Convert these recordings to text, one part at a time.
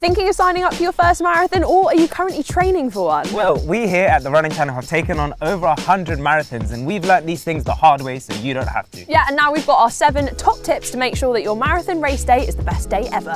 Thinking of signing up for your first marathon, or are you currently training for one? Well, we here at the Running Channel have taken on over 100 marathons and we've learnt these things the hard way so you don't have to. Yeah, and now we've got our 7 top tips to make sure that your marathon race day is the best day ever.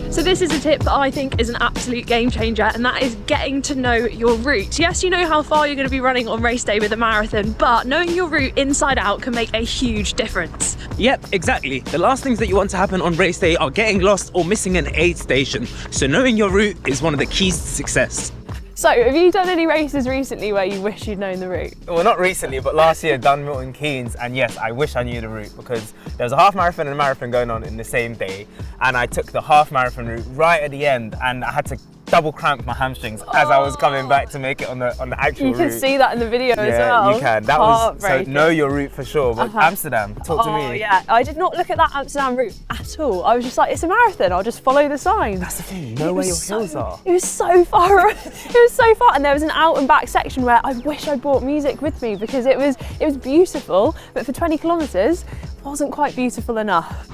So this is a tip that I think is an absolute game changer, and that is getting to know your route. Yes, you know how far you're going to be running on race day with a marathon, but knowing your route inside out can make a huge difference. Yep, exactly. The last things that you want to happen on race day are getting lost or missing an aid station. So knowing your route is one of the keys to success. So, have you done any races recently where you wish you'd known the route? Well, not recently, but last year, done Milton Keynes, and yes, I wish I knew the route because there was a half marathon and a marathon going on in the same day, and I took the half marathon route right at the end, and I had to double cramp my hamstrings as I was coming back to make it on the actual route. You can see that in the video as well. Yeah, you can. That was, so know your route for sure, but Amsterdam, talk to me. Oh yeah, I did not look at that Amsterdam route at all. I was just like, it's a marathon, I'll just follow the sign. That's the thing, you know where your hills are. It was so far, it was so far, and there was an out and back section where I wish I brought music with me because it was beautiful, but for 20 kilometres, it wasn't quite beautiful enough.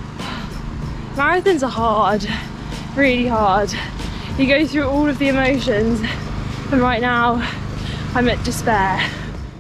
Marathons are hard, really hard. You go through all of the emotions, and right now I'm at despair.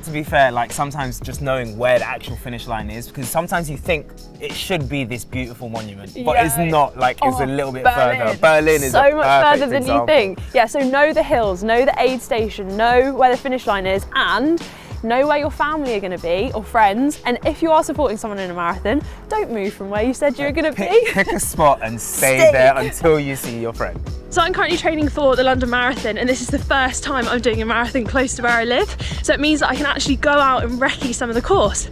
To be fair, like sometimes just knowing where the actual finish line is, because sometimes you think it should be this beautiful monument, but it's not. Like it's a little bit further. Berlin is so much further than example. You think. Yeah, so know the hills, know the aid station, know where the finish line is, and know where your family are going to be or friends. And if you are supporting someone in a marathon, don't move from where you said you were going to be. Pick a spot and stay there until you see your friend. So I'm currently training for the London Marathon, and this is the first time I'm doing a marathon close to where I live. So it means that I can actually go out and recce some of the course,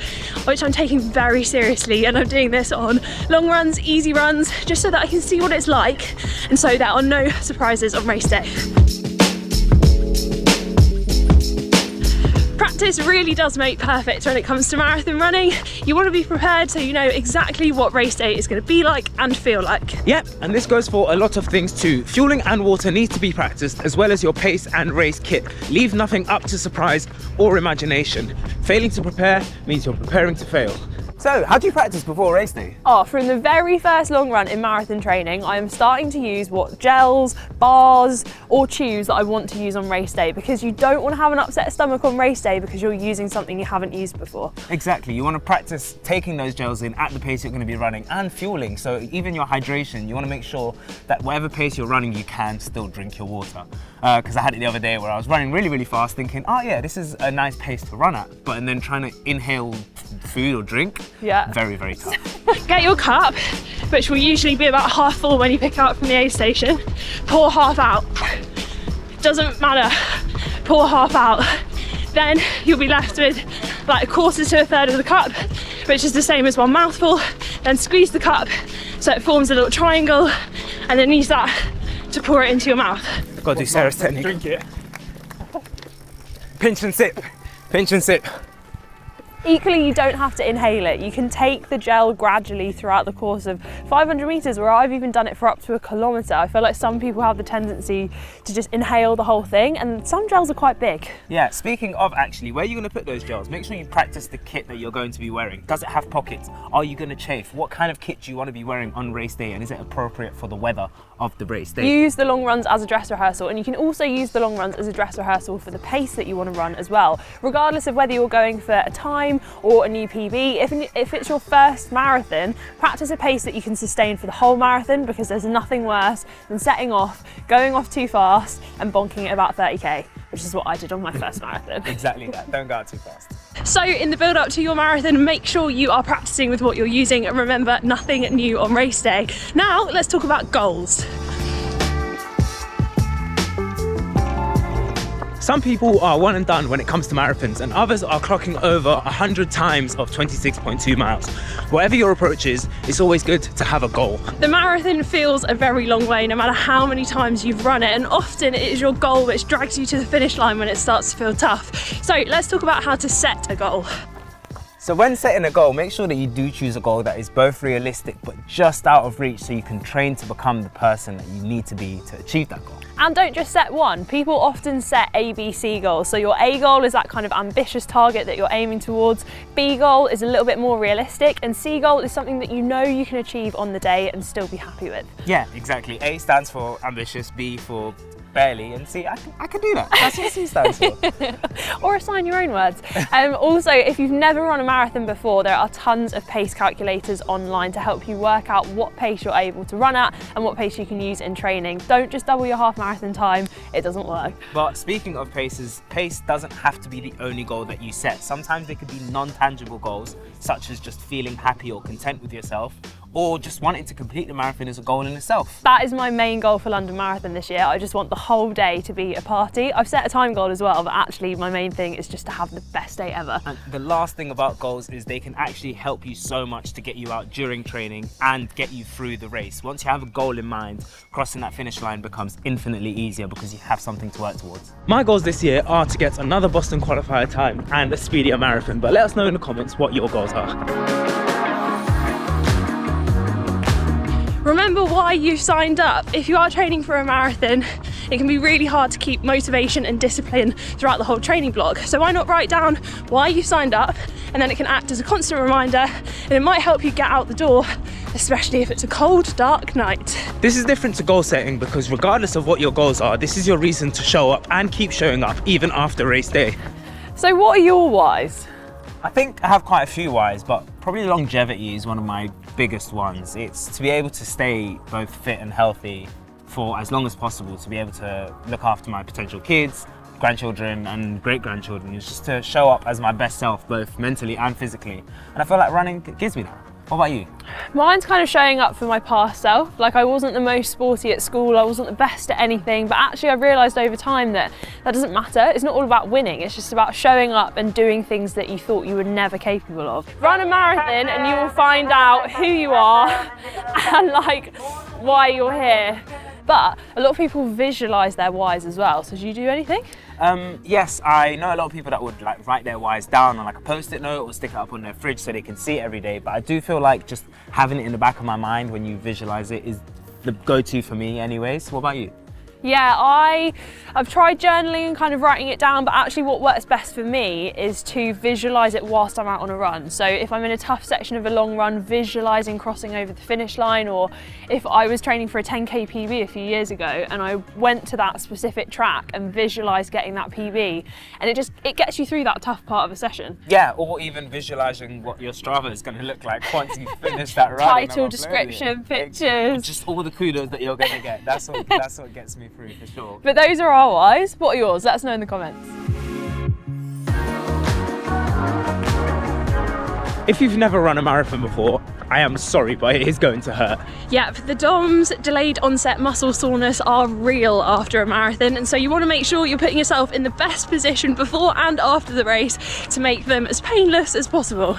which I'm taking very seriously. And I'm doing this on long runs, easy runs, just so that I can see what it's like. And so there are no surprises on race day. Practice really does make perfect when it comes to marathon running. You want to be prepared so you know exactly what race day is going to be like and feel like. Yep, and this goes for a lot of things too. Fueling and water needs to be practiced, as well as your pace and race kit. Leave nothing up to surprise or imagination. Failing to prepare means you're preparing to fail. So, how do you practice before race day? Oh, from the very first long run in marathon training, I am starting to use what gels, bars, or chews that I want to use on race day, because you don't want to have an upset stomach on race day because you're using something you haven't used before. Exactly, you want to practice taking those gels in at the pace you're going to be running and fueling. So even your hydration, you want to make sure that whatever pace you're running, you can still drink your water. Because I had it the other day where I was running really, really fast thinking, oh yeah, this is a nice pace to run at. But and then trying to inhale food or drink, very, very tough. Get your cup, which will usually be about half full when you pick it up from the aid station. Pour half out. Doesn't matter, pour half out. Then you'll be left with like a quarter to a third of the cup, which is the same as one mouthful. Then squeeze the cup so it forms a little triangle, and then use that to pour it into your mouth. Got to do Sarah's technique. Drink it. Pinch and sip. Pinch and sip. Equally, you don't have to inhale it. You can take the gel gradually throughout the course of 500 metres, where I've even done it for up to 1 kilometre. I feel like some people have the tendency to just inhale the whole thing, and some gels are quite big. Yeah, speaking of actually, where are you going to put those gels? Make sure you practice the kit that you're going to be wearing. Does it have pockets? Are you going to chafe? What kind of kit do you want to be wearing on race day, and is it appropriate for the weather of the race day? Use the long runs as a dress rehearsal, and you can also use the long runs as a dress rehearsal for the pace that you want to run as well, regardless of whether you're going for a time or a new PB. If it's your first marathon, practice a pace that you can sustain for the whole marathon, because there's nothing worse than setting off, going off too fast and bonking at about 30k, which is what I did on my first marathon. Exactly that, don't go out too fast. So in the build up to your marathon, make sure you are practicing with what you're using, and remember, nothing new on race day. Now let's talk about goals. Some people are one and done when it comes to marathons, and others are clocking over 100 times of 26.2 miles. Whatever your approach is, it's always good to have a goal. The marathon feels a very long way no matter how many times you've run it, and often it is your goal which drags you to the finish line when it starts to feel tough. So let's talk about how to set a goal. So when setting a goal, make sure that you do choose a goal that is both realistic but just out of reach, so you can train to become the person that you need to be to achieve that goal. And don't just set one. People often set A, B, C goals. So your A goal is that kind of ambitious target that you're aiming towards. B goal is a little bit more realistic, and C goal is something that you know you can achieve on the day and still be happy with. Yeah, exactly. A stands for ambitious, B for barely, and C, I can do that. That's what C stands for. Or assign your own words. Also, if you've never run a marathon before, there are tons of pace calculators online to help you work out what pace you're able to run at and what pace you can use in training. Don't just double your half marathon time, it doesn't work. But speaking of paces, pace doesn't have to be the only goal that you set. Sometimes they could be non-tangible goals, such as just feeling happy or content with yourself, or just wanting to complete the marathon as a goal in itself. That is my main goal for London Marathon this year. I just want the whole day to be a party. I've set a time goal as well, but actually my main thing is just to have the best day ever. And the last thing about goals is they can actually help you so much to get you out during training and get you through the race. Once you have a goal in mind, crossing that finish line becomes infinitely easier because you have something to work towards. My goals this year are to get another Boston qualifier time and a speedier marathon, but let us know in the comments what your goals are. Remember why you signed up. If you are training for a marathon, it can be really hard to keep motivation and discipline throughout the whole training block. So why not write down why you signed up, and then it can act as a constant reminder, and it might help you get out the door, especially if it's a cold, dark night. This is different to goal setting because regardless of what your goals are, this is your reason to show up and keep showing up even after race day. So what are your whys? I think I have quite a few whys, but probably longevity is one of my biggest ones. It's to be able to stay both fit and healthy for as long as possible, to be able to look after my potential kids, grandchildren and great-grandchildren. It's just to show up as my best self, both mentally and physically. And I feel like running gives me that. What about you? Mine's kind of showing up for my past self. Like, I wasn't the most sporty at school, I wasn't the best at anything, but actually I realised over time that that doesn't matter. It's not all about winning, it's just about showing up and doing things that you thought you were never capable of. Run a marathon and you will find out who you are and like why you're here. But a lot of people visualise their whys as well, so do you do anything? Yes, I know a lot of people that would like write their whys down on like a post-it note or stick it up on their fridge so they can see it every day, but I do feel like just having it in the back of my mind when you visualise it is the go-to for me anyways. What about you? Yeah, I've tried journaling and kind of writing it down, but actually what works best for me is to visualise it whilst I'm out on a run. So if I'm in a tough section of a long run, visualising crossing over the finish line, or if I was training for a 10k PB a few years ago and I went to that specific track and visualised getting that PB, and it gets you through that tough part of a session. Yeah, or even visualising what your Strava is going to look like once you finish that run. Title, description, pictures. Just all the kudos that you're going to get. That's what gets me through for sure. But those are our whys. What are yours? Let us know in the comments. If you've never run a marathon before, I am sorry, but it is going to hurt. Yep, the DOMS, delayed onset muscle soreness, are real after a marathon, and so you want to make sure you're putting yourself in the best position before and after the race to make them as painless as possible.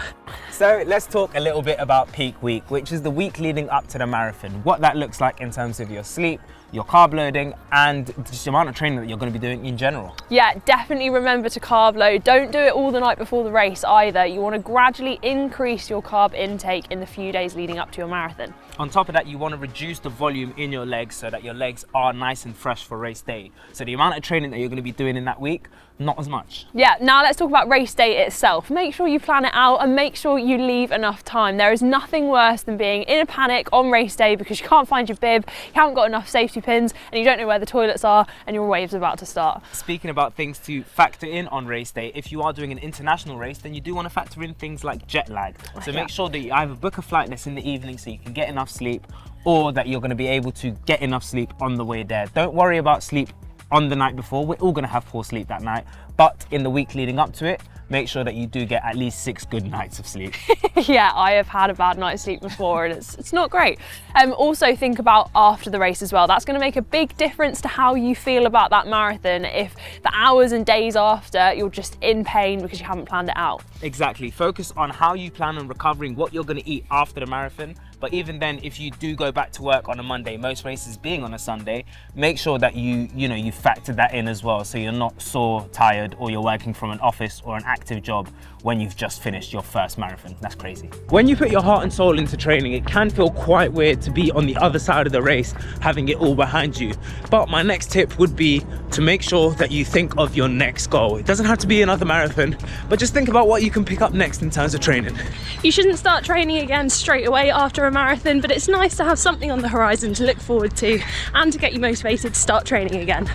So let's talk a little bit about peak week, which is the week leading up to the marathon. What that looks like in terms of your sleep, your carb loading, and just the amount of training that you're going to be doing in general. Yeah, definitely remember to carb load. Don't do it all the night before the race either. You want to gradually increase your carb intake in the few days leading up to your marathon. On top of that, you want to reduce the volume in your legs so that your legs are nice and fresh for race day. So the amount of training that you're going to be doing in that week, not as much. Yeah, now let's talk about race day itself. Make sure you plan it out and make sure you leave enough time. There is nothing worse than being in a panic on race day because you can't find your bib, you haven't got enough safety pins, and you don't know where the toilets are, and your wave's about to start. Speaking about things to factor in on race day, if you are doing an international race, then you do want to factor in things like jet lag. So make sure that you either book a flight that's in the evening so you can get enough sleep, or that you're going to be able to get enough sleep on the way there. Don't worry about sleep on the night before. We're all going to have poor sleep that night, but in the week leading up to it, make sure that you do get at least 6 good nights of sleep. Yeah, I have had a bad night's sleep before and it's not great. Also think about after the race as well. That's going to make a big difference to how you feel about that marathon if the hours and days after you're just in pain because you haven't planned it out. Exactly. Focus on how you plan on recovering, what you're going to eat after the marathon. But even then, if you do go back to work on a Monday, most races being on a Sunday, make sure that you factor that in as well, so you're not sore, tired, or you're working from an office or an active job when you've just finished your first marathon. That's crazy. When you put your heart and soul into training, it can feel quite weird to be on the other side of the race, having it all behind you. But my next tip would be to make sure that you think of your next goal. It doesn't have to be another marathon, but just think about what you can pick up next in terms of training. You shouldn't start training again straight away after a marathon, but it's nice to have something on the horizon to look forward to and to get you motivated to start training again.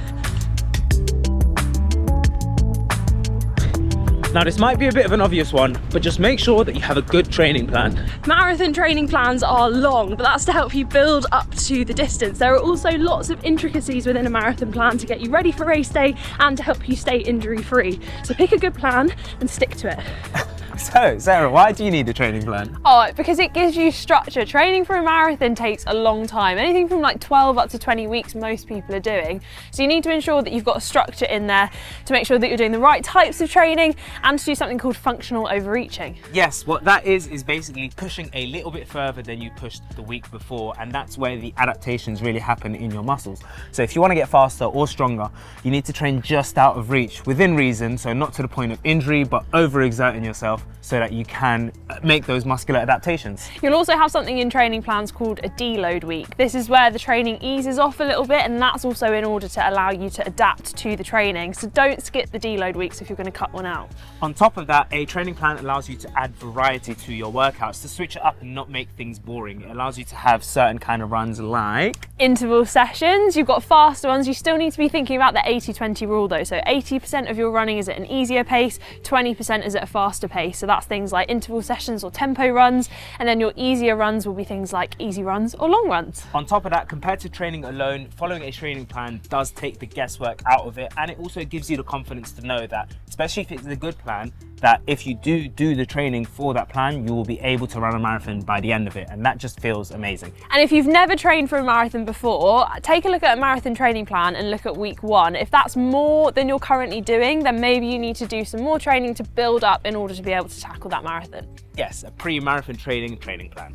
Now, this might be a bit of an obvious one, but just make sure that you have a good training plan. Marathon training plans are long, but that's to help you build up to the distance. There are also lots of intricacies within a marathon plan to get you ready for race day and to help you stay injury free. So pick a good plan and stick to it. So, Sarah, why do you need a training plan? Oh, because it gives you structure. Training for a marathon takes a long time. Anything from like 12 up to 20 weeks most people are doing. So you need to ensure that you've got a structure in there to make sure that you're doing the right types of training and to do something called functional overreaching. Yes, what that is basically pushing a little bit further than you pushed the week before, and that's where the adaptations really happen in your muscles. So if you want to get faster or stronger, you need to train just out of reach, within reason, so not to the point of injury, but overexerting yourself so that you can make those muscular adaptations. You'll also have something in training plans called a deload week. This is where the training eases off a little bit, and that's also in order to allow you to adapt to the training. So don't skip the deload weeks if you're going to cut one out. On top of that, a training plan allows you to add variety to your workouts, to switch it up and not make things boring. It allows you to have certain kind of runs like interval sessions. You've got faster ones. You still need to be thinking about the 80-20 rule though. So 80% of your running is at an easier pace, 20% is at a faster pace. So that's things like interval sessions or tempo runs, and then your easier runs will be things like easy runs or long runs. On top of that, compared to training alone, following a training plan does take the guesswork out of it, and it also gives you the confidence to know that, especially if it's a good plan, that if you do the training for that plan, you will be able to run a marathon by the end of it, and that just feels amazing. And if you've never trained for a marathon before, take a look at a marathon training plan and look at week 1. If that's more than you're currently doing, then maybe you need to do some more training to build up in order to be able to tackle that marathon. Yes, a pre-marathon training plan.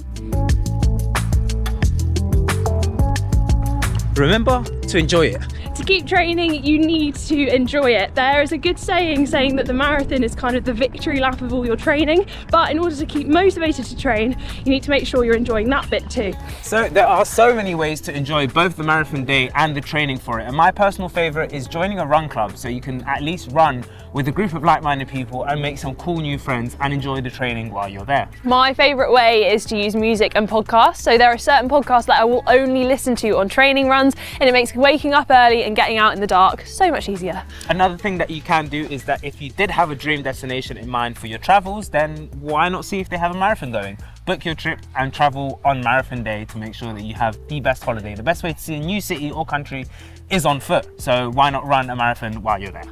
Remember to enjoy it. To keep training, you need to enjoy it. There is a good saying that the marathon is kind of the victory lap of all your training, but in order to keep motivated to train, you need to make sure you're enjoying that bit too. So there are so many ways to enjoy both the marathon day and the training for it, and my personal favorite is joining a run club, so you can at least run with a group of like-minded people and make some cool new friends and enjoy the training while you're there. My favourite way is to use music and podcasts. So there are certain podcasts that I will only listen to on training runs, and it makes waking up early and getting out in the dark so much easier. Another thing that you can do is that if you did have a dream destination in mind for your travels, then why not see if they have a marathon going? Book your trip and travel on marathon day to make sure that you have the best holiday. The best way to see a new city or country is on foot, so why not run a marathon while you're there?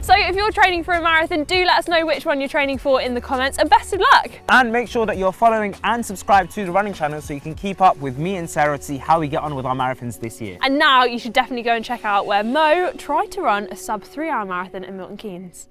So if you're training for a marathon, do let us know which one you're training for in the comments, and best of luck! And make sure that you're following and subscribed to the running channel so you can keep up with me and Sarah to see how we get on with our marathons this year. And now you should definitely go and check out where Mo tried to run a sub 3-hour marathon in Milton Keynes.